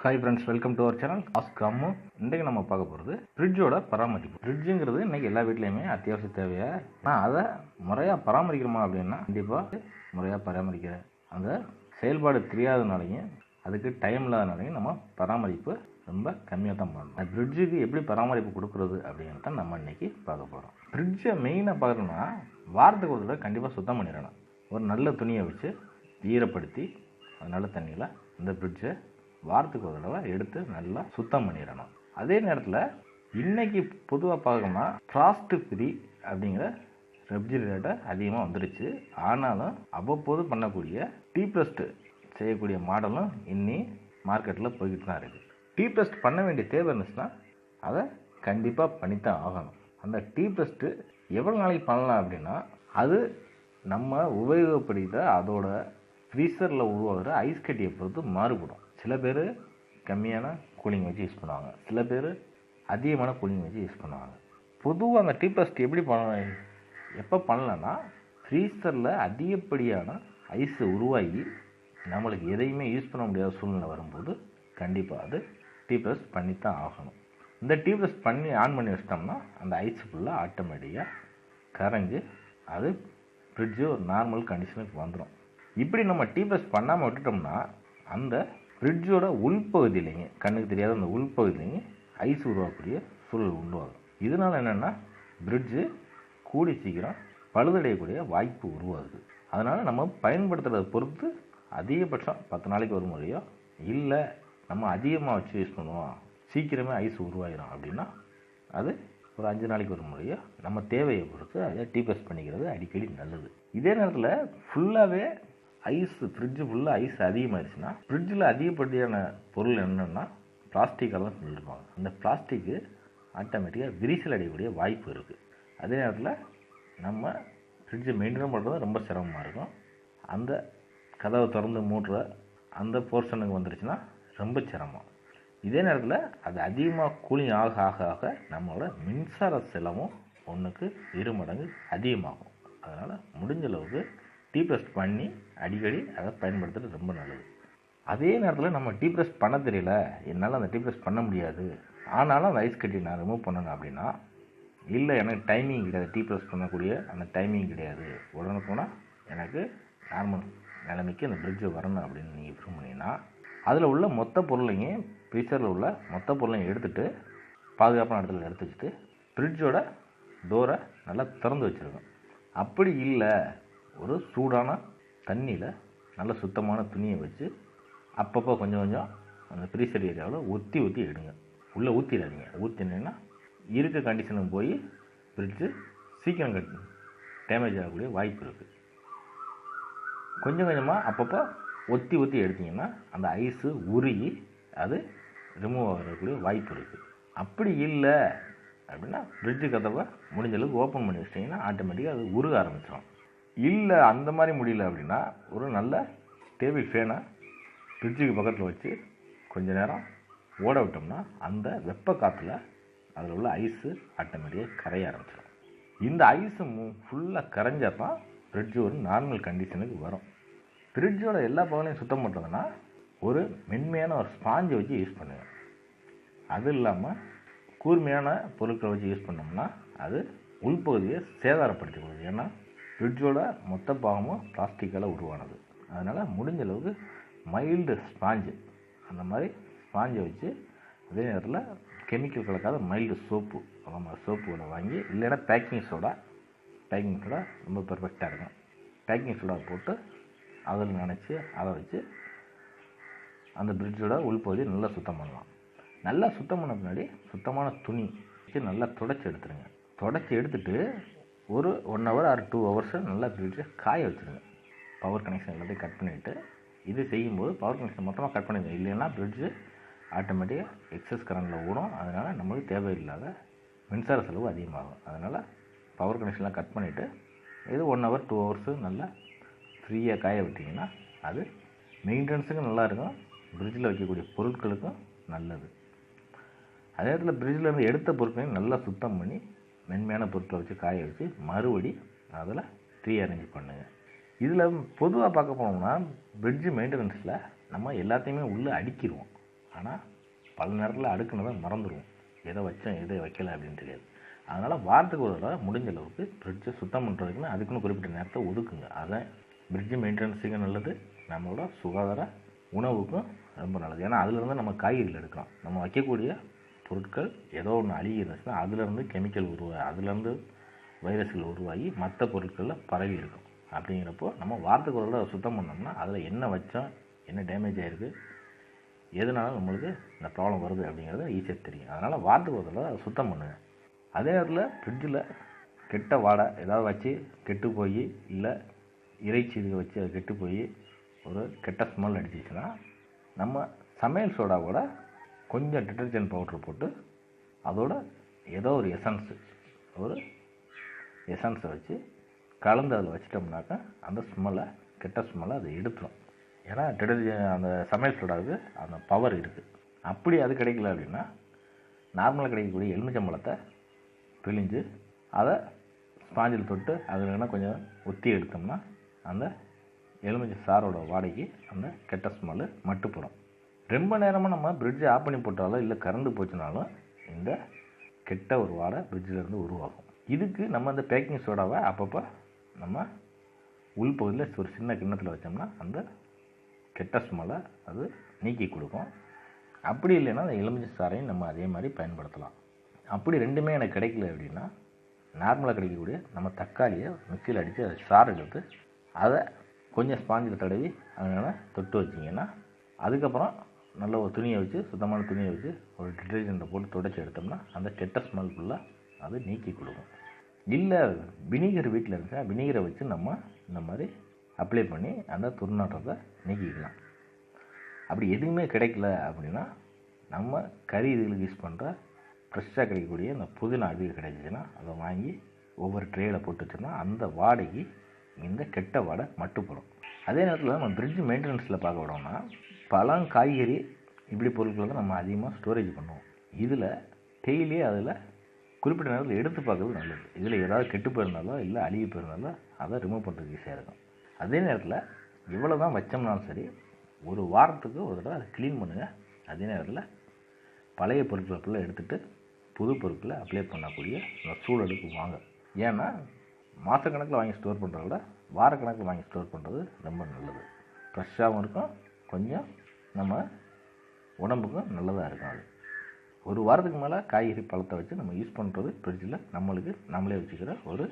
Hi friends, welcome to our channel ஆஸ்கிராமு. இன்றைக்கு நம்ம பார்க்க போகிறது ஃப்ரிட்ஜோட பராமரிப்பு. ஃப்ரிட்ஜுங்கிறது இன்றைக்கி எல்லா வீட்லேயுமே அத்தியாவசிய தேவையா, ஆனால் அதை முறையாக பராமரிக்கிறோமா அப்படின்னா கண்டிப்பாக முறையாக பராமரிக்கிற அந்த செயல்பாடு தெரியாதனாலையும் அதுக்கு டைம் இல்லாதனாலையும் நம்ம பராமரிப்பு ரொம்ப கம்மியாக தான் பண்ணணும். ஃப்ரிட்ஜுக்கு எப்படி பராமரிப்பு கொடுக்குறது அப்படிங்கிறத நம்ம இன்றைக்கி பார்க்க போகிறோம். ஃப்ரிட்ஜை மெயினாக பார்க்கணும்னா வாரத்துக்கு ஒரு தடவை கண்டிப்பாக சுத்தம் பண்ணிடணும். ஒரு நல்ல துணியை வச்சு ஈரப்படுத்தி அது நல்ல தண்ணியில் இந்த ஃப்ரிட்ஜை வாரத்துக்கு ஒரு தடவை எடுத்து நல்லா சுத்தம் பண்ணிடணும். அதே நேரத்தில் இன்றைக்கி பொதுவாக பார்க்கணும்னா ஃப்ராஸ்ட் ஃப்ரீ அப்படிங்கிற ரெஃப்ரிஜிரேட்டர் அதிகமாக வந்துடுச்சு. ஆனாலும் அவ்வப்போது பண்ணக்கூடிய டீப்ளஸ்ட் செய்யக்கூடிய மாடலும் இன்னி மார்க்கெட்டில் போய்கிட்டு தான் இருக்குது. டீப்ளஸ்ட் பண்ண வேண்டிய தேவை இருந்துச்சுன்னா அதை கண்டிப்பாக பண்ணித்தான் ஆகணும். அந்த டீப்ளஸ்ட்டு எவ்வளோ நாளைக்கு பண்ணலாம் அப்படின்னா அது நம்ம உபயோகப்படுத்த அதோட ஃப்ரீசரில் உருவாகிற ஐஸ் கட்டியை பொறுத்து மாறுபடும். சில பேர் கம்மியான கூலிங் வச்சு யூஸ் பண்ணுவாங்க, சில பேர் அதிகமான கூலிங் வச்சு யூஸ் பண்ணுவாங்க. பொதுவாக அந்த டீப்ளஸ்ட் எப்படி எப்போ பண்ணலன்னா ஃப்ரீசரில் அதிகப்படியான ஐஸு உருவாகி நம்மளுக்கு எதையுமே யூஸ் பண்ண முடியாத சூழ்நிலை வரும்போது கண்டிப்பாக அது டீப்ளஸ்ட் பண்ணித்தான் ஆகணும். இந்த டீப்ளஸ்ட் பண்ணி ஆன் பண்ணி வச்சிட்டோம்னா அந்த ஐஸ் ஃபுல்லாக ஆட்டோமேட்டிக்காக கரைஞ்சி அது ஃப்ரிட்ஜு ஒரு நார்மல் கண்டிஷனுக்கு வந்துடும். இப்படி நம்ம டீப்ளஸ்ட் பண்ணாமல் விட்டுட்டோம்னா அந்த ஃப்ரிட்ஜோட உள்பகுதியிலேங்க கண்ணுக்கு தெரியாத அந்த உள்பகுதியிலேங்க ஐஸ் உருவாக்கக்கூடிய சூழல் உருவாகும். இதனால் என்னென்னா ஃப்ரிட்ஜு கூடி சீக்கிரம் பழுதடையக்கூடிய வாய்ப்பு உருவாகுது. அதனால் நம்ம பயன்படுத்துகிறத பொறுத்து அதிகபட்சம் 10 நாளைக்கு ஒரு முறையோ, இல்லை நம்ம அதிகமாக வச்சு யூஸ் பண்ணுவோம் சீக்கிரமே ஐஸ் உருவாகிடும் அப்படின்னா அது ஒரு 5 நாளைக்கு ஒரு முறையோ நம்ம தேவையை பொறுத்து அதை டீப்ளஸ்ட் பண்ணிக்கிறது அடிக்கடி நல்லது. இதே நேரத்தில் ஃபுல்லாகவே ஐஸ் ஃப்ரிட்ஜு ஃபுல்லாக ஐஸ் அதிகமாகிடுச்சுன்னா ஃப்ரிட்ஜில் அதிகப்படியான பொருள் என்னென்னா பிளாஸ்டிக்கால் தான் செஞ்சுருப்பாங்க. அந்த பிளாஸ்டிக்கு ஆட்டோமேட்டிக்காக விரிசல் அடையக்கூடிய வாய்ப்பு இருக்குது. அதே நேரத்தில் நம்ம ஃப்ரிட்ஜை மெயின்டைன் பண்ணுறது ரொம்ப சிரமமாக இருக்கும். அந்த கதவை திறந்து மூடுற அந்த போர்ஷனுக்கு வந்துடுச்சுன்னா ரொம்ப சிரமம். இதே நேரத்தில் அது அதிகமாக கூலிங் ஆக ஆக ஆக நம்மளோட மின்சார செலவும் 1க்கு 2 மடங்கு அதிகமாகும். அதனால் முடிஞ்ச அளவுக்கு டீப்ளஸ்ட் பண்ணி அடிக்கடி அதை பயன்படுத்துறது ரொம்ப நல்லது. அதே நேரத்தில் நம்ம டீப்ளஸ்ட் பண்ண தெரியல, என்னால் அந்த டீப்ளஸ்ட் பண்ண முடியாது, ஆனாலும் அந்த ஐஸ் கட்டி நான் ரிமூவ் பண்ணணும் அப்படின்னா, இல்லை எனக்கு டைமிங் கிடையாது, டீப்ளஸ்ட் பண்ணக்கூடிய அந்த டைமிங் கிடையாது, உடனே போனால் எனக்கு நார்மல் நிலைமைக்கு அந்த ஃப்ரிட்ஜு வரணும் அப்படின்னு நீங்கள் விரும்புனீங்கன்னா அதில் உள்ள மொத்த பொருளையும் ஃப்ரீசரில் உள்ள மொத்த பொருளையும் எடுத்துகிட்டு பாதுகாப்பான இடத்துல எடுத்து வச்சுட்டு ஃப்ரிட்ஜோட டோரை நல்லா திறந்து வச்சுருக்கோம். அப்படி இல்லை ஒரு சூடான தண்ணியில் நல்ல சுத்தமான துணியை வச்சு அப்பப்போ கொஞ்சம் கொஞ்சம் அந்த ஃப்ரீசர் ஏரியாவில் ஊற்றி எடுங்க. உள்ளே ஊற்றிடாதீங்க. ஊற்றினீங்கன்னா இருக்க கண்டிஷனுக்கு போய் ஃப்ரிட்ஜு சீக்கிரம் டேமேஜ் ஆகக்கூடிய வாய்ப்பு இருக்குது. கொஞ்சம் கொஞ்சமாக அப்பப்போ ஊற்றி எடுத்திங்கன்னா அந்த ஐஸு உருகி அது ரிமூவ் ஆகக்கூடிய வாய்ப்பு இருக்குது. அப்படி இல்லை அப்படின்னா ஃப்ரிட்ஜு கதவை முடிஞ்சளவுக்கு ஓப்பன் பண்ணி வச்சிட்டிங்கன்னா ஆட்டோமேட்டிக்காக அது உருக ஆரம்பிச்சிடும். இல்லை அந்த மாதிரி முடியல அப்படின்னா ஒரு நல்ல டேபிள் ஃபேனை ஃப்ரிட்ஜுக்கு பக்கத்தில் வச்சு கொஞ்சம் நேரம் ஓட விட்டோம்னா அந்த வெப்ப காற்றுல அதில் உள்ள ஐஸு ஆட்டோமேட்டிக்காக கரைய ஆரம்பிச்சிடும். இந்த ஐஸு ஃபுல்லாக கரைஞ்சால் தான் ஃப்ரிட்ஜு ஒரு நார்மல் கண்டிஷனுக்கு வரும். ஃப்ரிட்ஜோட எல்லா பகுதியும் சுத்தம் பண்ணுறதுன்னா ஒரு மென்மையான ஒரு ஸ்பாஞ்சை வச்சு யூஸ் பண்ணுங்கள். அது இல்லாமல் கூர்மையான பொருட்களை வச்சு யூஸ் பண்ணோம்னா அது உள்பகுதியை சேதாரப்படுத்திக்கொள்ளுது. ஏன்னா ஃப்ரிட்ஜோட மொத்த பாகமும் பிளாஸ்டிக்கால் உருவானது. அதனால் முடிஞ்ச அளவுக்கு மைல்டு ஸ்பாஞ்சு அந்த மாதிரி ஸ்பாஞ்சை வச்சு, அதே நேரத்தில் கெமிக்கல் கலக்காத மைல்டு சோப்பு நம்ம சோப்புகளை வாங்கி, இல்லைன்னா பேக்கிங் சோடா ரொம்ப பெர்ஃபெக்டாக இருக்கும். பேக்கிங் சோடா போட்டு அதில் நினச்சி அதை வச்சு அந்த ஃப்ரிட்ஜோட உள்பகுதியை நல்லா சுத்தம் பண்ணலாம். நல்லா சுத்தம் பண்ண பின்னாடி சுத்தமான துணி வச்சு நல்லா தொடச்சி எடுத்துருங்க. தொடச்சி எடுத்துகிட்டு ஒரு 1 hour ஆர் 2 hours நல்லா ஃப்ரிட்ஜை காய வச்சுருங்க. பவர் கனெக்ஷன் எல்லாத்தையும் கட் பண்ணிவிட்டு இது செய்யும்போது பவர் கனெக்ஷன் மொத்தமாக கட் பண்ணிடுங்க. இல்லைன்னா ஃப்ரிட்ஜு ஆட்டோமேட்டிக்காக எக்ஸஸ் கரண்டில் ஓடும். அதனால் நம்மளுக்கு தேவையில்லாத மின்சார செலவு அதிகமாகும். அதனால் பவர் கனெக்ஷன்லாம் கட் பண்ணிவிட்டு இது 1 hour 2 hours நல்லா ஃப்ரீயாக காய விட்டிங்கன்னா அது மெயின்டெனன்ஸுக்கும் நல்லாயிருக்கும், ஃப்ரிட்ஜில் வைக்கக்கூடிய பொருட்களுக்கும் நல்லது. அதே நேரத்தில் ஃப்ரிட்ஜிலேருந்து எடுத்த பொருட்களையும் நல்லா சுத்தம் பண்ணி மென்மையான பொருட்களை வச்சு காய வச்சு மறுபடி அதில் ரீஅரேஞ்ச் பண்ணுங்கள். இதில் பொதுவாக பார்க்க போனோம்னா ஃப்ரிட்ஜு மெயின்டெனன்ஸில் நம்ம எல்லாத்தையுமே உள்ளே அடிக்கிடுவோம். ஆனால் பல நேரத்தில் அடுக்குனதை மறந்துடுவோம், எதை வச்சோம் எதை வைக்கலை அப்படின்னு தெரியாது. அதனால் வாரத்துக்கு ஒரு தடவை முடிஞ்ச அளவுக்கு ஃப்ரிட்ஜை சுத்தம் பண்ணுறதுக்குன்னு அதுக்குன்னு குறிப்பிட்ட நேரத்தை ஒதுக்குங்க. அதான் ஃப்ரிட்ஜு மெயின்டெனன்ஸுக்கும் நல்லது, நம்மளோட சுகாதார உணவுக்கும் ரொம்ப நல்லது. ஏன்னா அதிலிருந்து நம்ம காய்கறிகள் எடுக்கிறோம். நம்ம வைக்கக்கூடிய பொருட்கள் ஏதோ ஒன்று அழுகி இருந்துச்சுன்னா அதுலேருந்து கெமிக்கல் அதுலேருந்து வைரஸ்கள் உருவாகி மற்ற பொருட்களில் பரவி இருக்கும். அப்படிங்கிறப்போ நம்ம வாரத்துக்கு ஒரு தடவை சுத்தம் பண்ணோம்னா அதில் என்ன வச்சோம், என்ன டேமேஜ் ஆகிருக்கு, எதனால நம்மளுக்கு இந்த ப்ராப்ளம் வருது அப்படிங்கிறது ஈஸியாக தெரியும். அதனால் வாரத்துக்கு ஒரு தடவை அதை சுத்தம் பண்ணுங்கள். அதே நேரத்தில் ஃப்ரிட்ஜில் கெட்ட வாடை ஏதாவது வச்சு கெட்டு போய், இல்லை இறைச்சி இதுக்கு வச்சு அது கெட்டு போய் ஒரு கெட்ட ஸ்மெல் அடிச்சிச்சுன்னா நம்ம சமையல் சோடா கூட கொஞ்சம் டிட்டர்ஜென்ட் பவுட்ரு போட்டு அதோட ஏதோ ஒரு எசன்ஸை வச்சு கலந்து அதில் வச்சிட்டோம்னாக்கா அந்த கெட்ட ஸ்மெல்லை அதை எடுத்துரும். ஏன்னா அந்த சமையல் சோடாவுக்கு அந்த பவர் இருக்குது. அப்படி அது கிடைக்கல அப்படின்னா நார்மலாக கிடைக்கக்கூடிய எலுமிச்சம்பழத்தை பிழிஞ்சு அதை ஸ்பாஞ்சில் தொட்டு அதில் வேணால் கொஞ்சம் ஒத்தி எடுத்தோம்னா அந்த எலுமிச்சை சாரோட வாடைக்கு அந்த கெட்ட ஸ்மெல்லு மட்டுப்படும். ரொம்ப நேரமாக நம்ம ஃப்ரிட்ஜை ஆஃப் பண்ணி போட்டாலும் இல்லை கரண்டு போச்சுனாலும் இந்த கெட்ட ஒரு வாடை ஃப்ரிட்ஜிலேருந்து உருவாகும். இதுக்கு நம்ம அந்த பேக்கிங் சோடாவை அப்பப்போ நம்ம உள்பகுதியில் ஒரு சின்ன கிண்ணத்தில் வச்சோம்னா அந்த கெட்ட ஸ்மெல்லை அது நீக்கி கொடுக்கும். அப்படி இல்லைன்னா அந்த எலுமிச்சை சாறையும் நம்ம அதே மாதிரி பயன்படுத்தலாம். அப்படி ரெண்டுமே எனக்கு கிடைக்கல அப்படின்னா நார்மலாக கிடைக்கக்கூடிய நம்ம தக்காளியை மிக்சியில் அடித்து அதை சாறு எடுத்து அதை கொஞ்சம் ஸ்பாஞ்சில் தடவி அதனால் தொட்டு வச்சிங்கன்னா அதுக்கப்புறம் நல்ல ஒரு துணியை வச்சு சுத்தமான துணியை வச்சு ஒரு டிட்டர்ஜெண்ட்டை போட்டு துடைச்சி எடுத்தோம்னா அந்த கெட்ட ஸ்மெல் ஃபுல்லாக அது நீக்கி கொடுக்கும். இல்லை வினிகர் வீட்டில் இருந்துச்சுன்னா வினிகரை வச்சு நம்ம இந்த மாதிரி அப்ளை பண்ணி அந்த துர்நாற்றத்தை நீக்கிக்கலாம். அப்படி எதுவுமே கிடைக்கல அப்படின்னா நம்ம கறி இதுகளுக்கு யூஸ் பண்ணுற ஃப்ரெஷ்ஷாக கிடைக்கக்கூடிய இந்த புதினா அது கிடைச்சிச்சின்னா அதை வாங்கி ஒவ்வொரு ட்ரேயில் போட்டு வச்சோம்னா அந்த வாடகைக்கு இந்த கெட்ட வாடை மட்டுப்படும். அதே நேரத்தில் நம்ம ஃப்ரிட்ஜ் மெயின்டெனன்ஸில் பார்க்க விடோம்னா பழம் காய்கறி இப்படி பொருட்களை தான் நம்ம அதிகமாக ஸ்டோரேஜ் பண்ணுவோம். இதில் டெய்லி அதில் குறிப்பிட்ட நேரத்தில் எடுத்து பார்க்கறது நல்லது. இதில் ஏதாவது கெட்டு போயிருந்தாலோ இல்லை அழுகி போயிருந்தாலோ அதை ரிமூவ் பண்ணுறதுக்கு ஈஸியாக இருக்கும். அதே நேரத்தில் இவ்வளோ தான் வச்சோம்னாலும் சரி ஒரு வாரத்துக்கு ஒரு தடவை அதை க்ளீன் பண்ணுங்கள். அதே நேரத்தில் பழைய பொருட்களை ஃபுல்லாக எடுத்துகிட்டு புது பொருட்களை அப்ளை பண்ணக்கூடிய அந்த சூழலுக்கு வாங்க. ஏன்னா மாதக்கணக்கில் வாங்கி ஸ்டோர் பண்ணுறத விட வாரக்கணக்கில் வாங்கி ஸ்டோர் பண்ணுறது ரொம்ப நல்லது. ஃப்ரெஷ்ஷாகவும் இருக்கும், கொஞ்சம் நம்ம உடம்புக்கும் நல்லதாக இருக்கும். அது ஒரு வாரத்துக்கு மேலே காய்கறி பழத்தை வச்சு நம்ம யூஸ் பண்ணுறது ஃப்ரிட்ஜில் நம்மளே வச்சுக்கிற ஒரு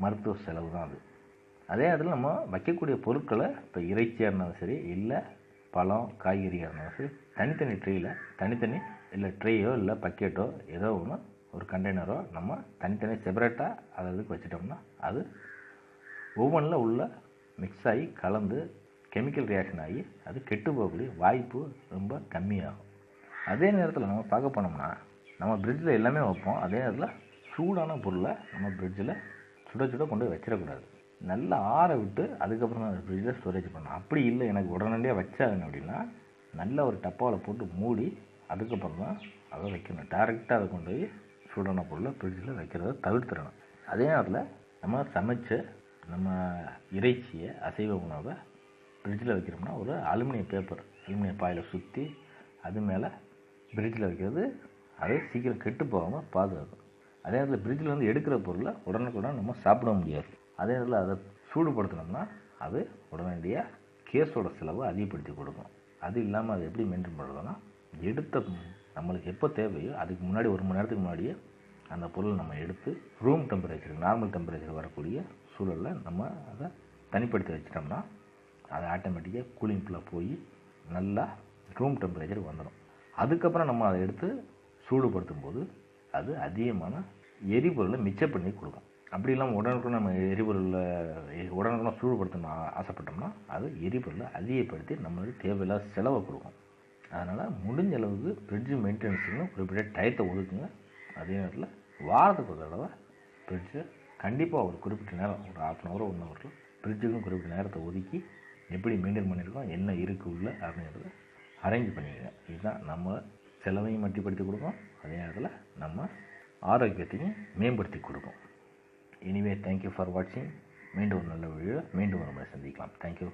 மருத்துவ செலவு தான் அது. அதே நேரத்தில் நம்ம வைக்கக்கூடிய பொருட்களை இப்போ இறைச்சியாக இருந்தாலும் சரி இல்லை பழம் காய்கறியாக இருந்தாலும் சரி தனித்தனி ட்ரேயில் இல்லை ட்ரேயோ இல்லை பக்கெட்டோ ஏதோ ஒன்று ஒரு கண்டெய்னரோ நம்ம தனித்தனி செப்பரேட்டாக அதை இதுக்கு வச்சிட்டோம்னா அது ஓவனில் உள்ள மிக்ஸ் ஆகி கலந்து கெமிக்கல் ரியாக்ஷன் ஆகி அது கெட்டு போகக்கூடிய வாய்ப்பு ரொம்ப கம்மியாகும். அதே நேரத்தில் நம்ம பார்க்க போனோம்னா நம்ம ஃப்ரிட்ஜில் எல்லாமே வைப்போம். அதே நேரத்தில் சூடான பொருளை நம்ம ஃப்ரிட்ஜில் சுட கொண்டு போய் வச்சிடக்கூடாது. நல்லா ஆற விட்டு அதுக்கப்புறம் தான் ஃப்ரிட்ஜில் ஸ்டோரேஜ் பண்ணணும். அப்படி இல்லை எனக்கு உடனடியாக வச்சாங்க அப்படின்னா நல்ல ஒரு டப்பாவில் போட்டு மூடி அதுக்கப்புறம் தான் அதை வைக்கணும். டேரெக்டாக அதை கொண்டு போய் சூடான பொருளை ஃப்ரிட்ஜில் வைக்கிறத தவிர்த்துடணும். அதே நேரத்தில் நம்ம சமைச்ச நம்ம இறைச்சியை அசைவ உணவை ஃப்ரிட்ஜில் வைக்கிறோம்னா ஒரு அலுமினிய பாயில் சுற்றி அது மேலே ஃப்ரிட்ஜில் வைக்கிறது அது சீக்கிரம் கெட்டு போகாமல் பாதுகாக்கும். அதே நேரத்தில் ஃப்ரிட்ஜில் வந்து எடுக்கிற பொருளை உடனுக்குடன் நம்ம சாப்பிட முடியாது. அதே நேரத்தில் அதை சூடுபடுத்தினோம்னா அது உடனடியாக கேஸோட செலவு அதிகப்படுத்தி கொடுக்கும். அது இல்லாமல் அதை எப்படி மெயின்டைன் பண்ணுறதுன்னா எடுத்த நம்மளுக்கு எப்போ தேவையோ அதுக்கு முன்னாடி 1 மணி நேரத்துக்கு முன்னாடியே அந்த பொருள் நம்ம எடுத்து ரூம் டெம்பரேச்சர் நார்மல் டெம்பரேச்சர் வரக்கூடிய சூழலில் நம்ம அதை தனிப்படுத்தி வச்சிட்டோம்னா அது ஆட்டோமேட்டிக்காக கூலிங் ஃபுல்லாக போய் நல்லா ரூம் டெம்பரேச்சர் வந்துடும். அதுக்கப்புறம் நம்ம அதை எடுத்து சூடுபடுத்தும் போது அது அதிகமான எரிபொருளை மிச்சம் பண்ணி கொடுக்கும். அப்படி இல்லாமல் உடனுக்குடன் நம்ம உடனுக்குடன் சூடுபடுத்தணும் ஆசைப்பட்டோம்னா அது எரிபொருளை அதிகப்படுத்தி நம்மளுக்கு தேவையில்லாத செலவை கொடுக்கும். அதனால் முடிஞ்ச அளவுக்கு ஃப்ரிட்ஜ் மெயின்டெனன்ஸுக்கு குறிப்பிட்ட டயத்தை ஒதுக்குங்க. அதே நேரத்தில் வாரத்துக்கு ஒரு தடவை ஃப்ரிட்ஜை கண்டிப்பாக ஒரு குறிப்பிட்ட நேரம் ஒரு 1/2 hour 1 hour ஃப்ரிட்ஜுக்கும் குறிப்பிட்ட நேரத்தை ஒதுக்கி எப்படி மெயின்டைன் பண்ணியிருக்கோம் என்ன இருக்குது உள்ள அப்படிங்கிறத அரேஞ்ச் பண்ணிக்கங்க. இதுதான் நம்ம செலவையும் மட்டுப்படுத்தி கொடுக்கும், அதே நேரத்தில் நம்ம ஆரோக்கியத்தையும் மேம்படுத்தி கொடுக்கும். எனிவே தேங்க்யூ ஃபார் வாட்சிங். மீண்டும் ஒரு நல்ல வீடியோ மீண்டும் ஒரு முறை சந்திக்கலாம். தேங்க்யூ.